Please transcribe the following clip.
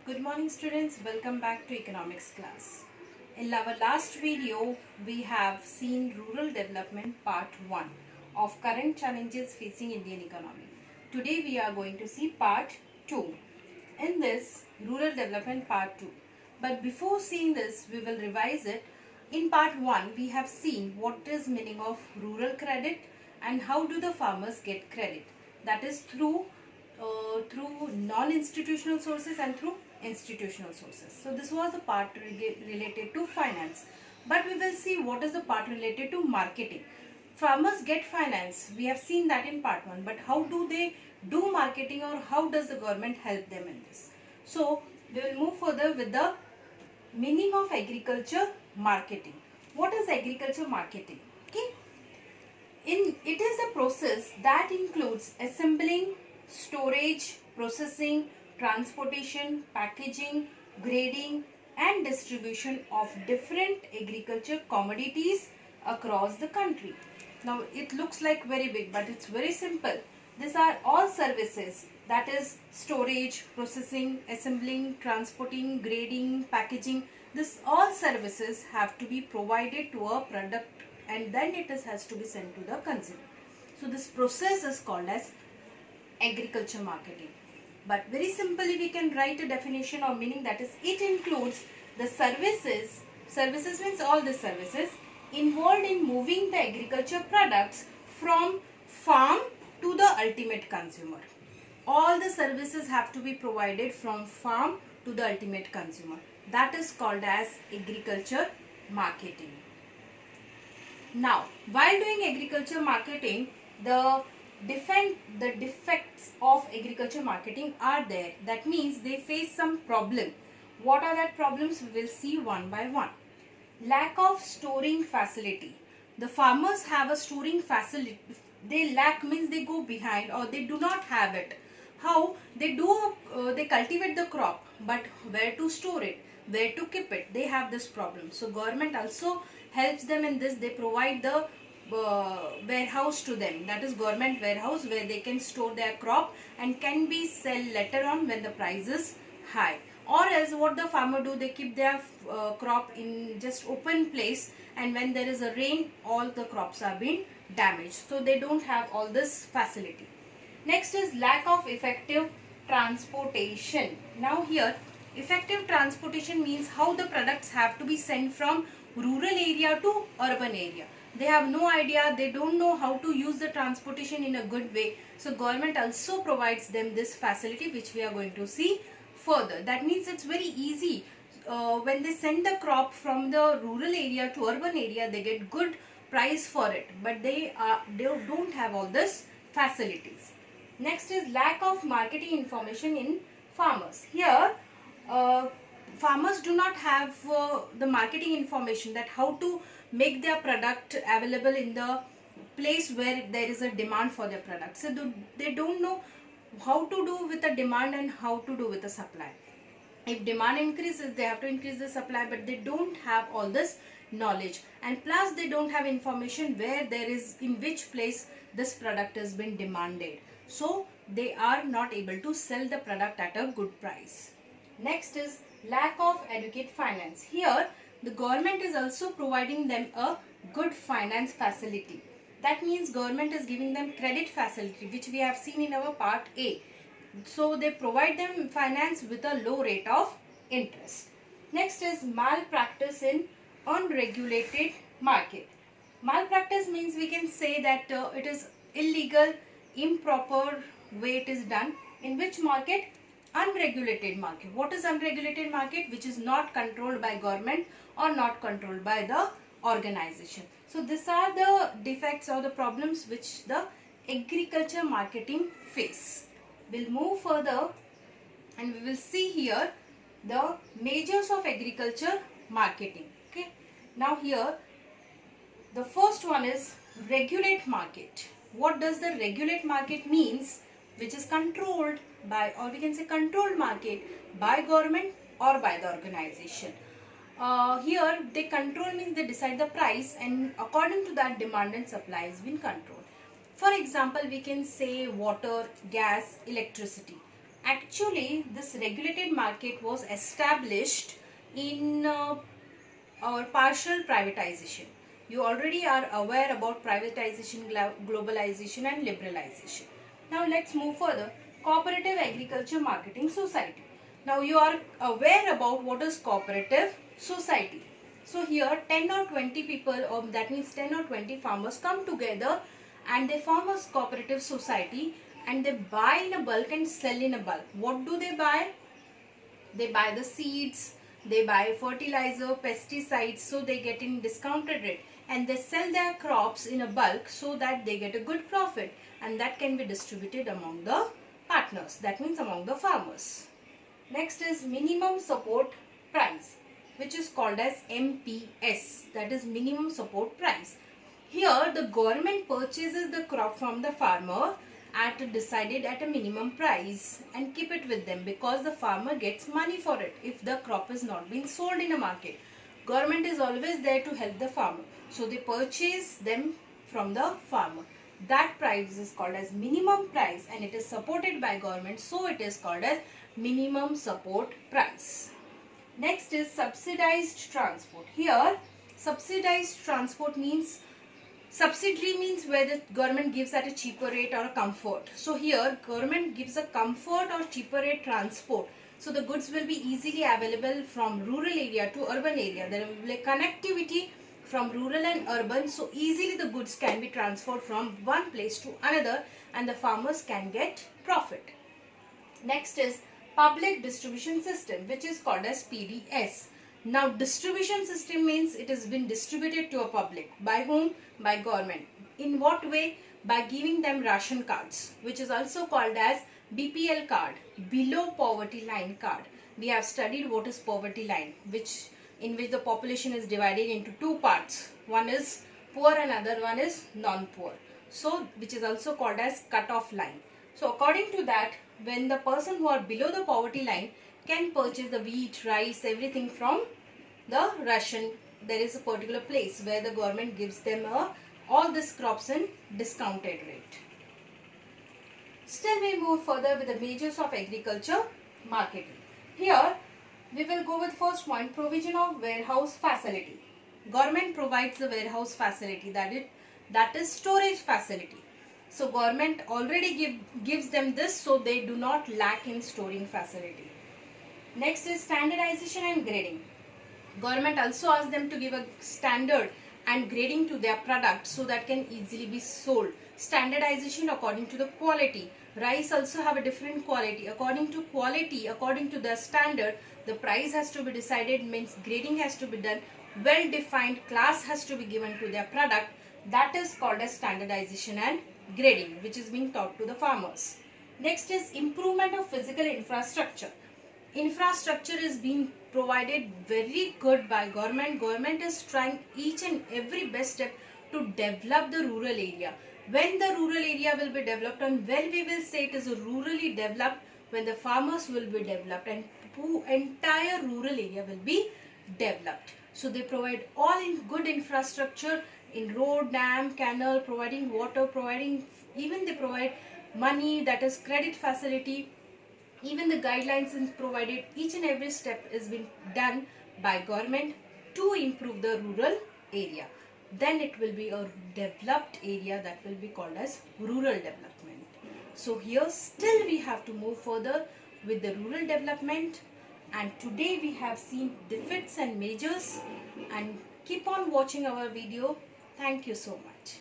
Good morning students, welcome back to economics class. In our last video, we have seen rural development part 1 of current challenges facing Indian economy. Today we are going to see part 2. In this, rural development part 2. But before seeing this, we will revise it. In part 1, we have seen what is meaning of rural credit and how do the farmers get credit. That is through non-institutional sources and through institutional sources. So this was the part related to finance. But we will see what is the part related to marketing. Farmers get finance. We have seen that in part 1. But how do they do marketing, or how does the government help them in this? So we will move further with the meaning of agriculture marketing. What is agriculture marketing? Okay. It is a process that includes assembling, storage, processing, transportation, packaging, grading and distribution of different agriculture commodities across the country. Now it looks like very big, but it's very simple. These are all services, that is storage, processing, assembling, transporting, grading, packaging. This all services have to be provided to a product and then it has to be sent to the consumer. So this process is called as agriculture marketing. But very simply we can write a definition or meaning, that is it includes the services means all the services involved in moving the agriculture products from farm to the ultimate consumer. All the services have to be provided from farm to the ultimate consumer. That is called as agriculture marketing. Now, while doing agriculture marketing, the defects of agriculture marketing are there. That means they face some problem. What are that problems? We will see one by one. Lack of storing facility. The farmers have a storing facility. They lack means they go behind or they do not have it. How? They cultivate the crop, but where to store it? Where to keep it? They have this problem. So government also helps them in this. They provide the warehouse to them, that is government warehouse, where they can store their crop and can be sell later on when the price is high. Or else what the farmer do, they keep their crop in just open place, and when there is a rain, all the crops are being damaged. So they don't have all this facility. Next is lack of effective transportation. Now here effective transportation means how the products have to be sent from rural area to urban area. They have no idea, they don't know how to use the transportation in a good way. So government also provides them this facility, which we are going to see further. That means it's very easy. When they send the crop from the rural area to urban area, they get good price for it, but they don't have all this facilities. Next is lack of marketing information in farmers. Here farmers do not have the marketing information, that how to make their product available in the place where there is a demand for their product. So they don't know how to do with the demand and how to do with the supply. If demand increases, they have to increase the supply, but they don't have all this knowledge, and plus they don't have information where there is, in which place this product has been demanded. So they are not able to sell the product at a good price. Next is lack of adequate finance. Here the government is also providing them a good finance facility. That means government is giving them credit facility, which we have seen in our part A. So they provide them finance with a low rate of interest. Next is malpractice in unregulated market. Malpractice means we can say that it is illegal, improper way it is done. In which market? Unregulated market. What is unregulated market? Which is not controlled by government or not controlled by the organization. So these are the defects or the problems which the agriculture marketing face. We'll move further and we will see here the majors of agriculture marketing. Okay. Now here the first one is regulate market. What does the regulate market means? Which is controlled by, or we can say controlled market by government or by the organization. Here they control means they decide the price, and according to that demand and supply has been controlled. For example, we can say water, gas, electricity. Actually, this regulated market was established in our partial privatization. You already are aware about privatization, globalization and liberalization. Now let's move further. Cooperative Agriculture Marketing Society. Now you are aware about what is cooperative society. So here 10 or 20 people, or that means 10 or 20 farmers come together and they form a cooperative society and they buy in a bulk and sell in a bulk. What do they buy? They buy the seeds, they buy fertilizer, pesticides, so they get in discounted rate, and they sell their crops in a bulk so that they get a good profit, and that can be distributed among the partners, that means among the farmers. Next is minimum support price, which is called as MPS, that is minimum support price. Here the government purchases the crop from the farmer decided at a minimum price and keep it with them, because the farmer gets money for it if the crop is not being sold in a market. Government is always there to help the farmer, so they purchase them from the farmer. That price is called as minimum price and it is supported by government, so it is called as minimum support price. Next is subsidized transport. Here subsidized transport means, subsidiary means where the government gives at a cheaper rate or a comfort. So here government gives a comfort or cheaper rate transport. So the goods will be easily available from rural area to urban area. There will be connectivity from rural and urban. So easily the goods can be transferred from one place to another and the farmers can get profit. Next is public distribution system, which is called as PDS. Now distribution system means it has been distributed to a public. By whom? By government. In what way? By giving them ration cards, which is also called as BPL card, below poverty line card. We have studied what is poverty line, in which the population is divided into two parts. One is poor and other one is non-poor. So which is also called as cut-off line. So according to that, when the person who are below the poverty line can purchase the wheat, rice, everything from the ration, there is a particular place where the government gives them all these crops in discounted rate. Still we move further with the majors of agriculture marketing. Here we will go with first point, provision of warehouse facility. Government provides the warehouse facility, that is storage facility. So government already gives them this, so they do not lack in storing facility. Next is standardization and grading. Government also asks them to give a standard and grading to their product so that can easily be sold. Standardization according to the quality. Rice also have a different quality. According to quality, according to the standard, the price has to be decided, means grading has to be done. Well defined class has to be given to their product. That is called as standardization and grading, which is being taught to the farmers. Next is improvement of physical infrastructure. Infrastructure is being provided very good by government. Government is trying each and every best step to develop the rural area. When the rural area will be developed, and when we will say it is a rurally developed, when the farmers will be developed and entire rural area will be developed. So they provide all in good infrastructure in road, dam, canal, providing water, even they provide money, that is credit facility. Even the guidelines is provided. Each and every step is being done by government to improve the rural area. Then it will be a developed area that will be called as rural development. So here still we have to move further with the rural development, and today we have seen defects and majors, and keep on watching our video. Thank you so much.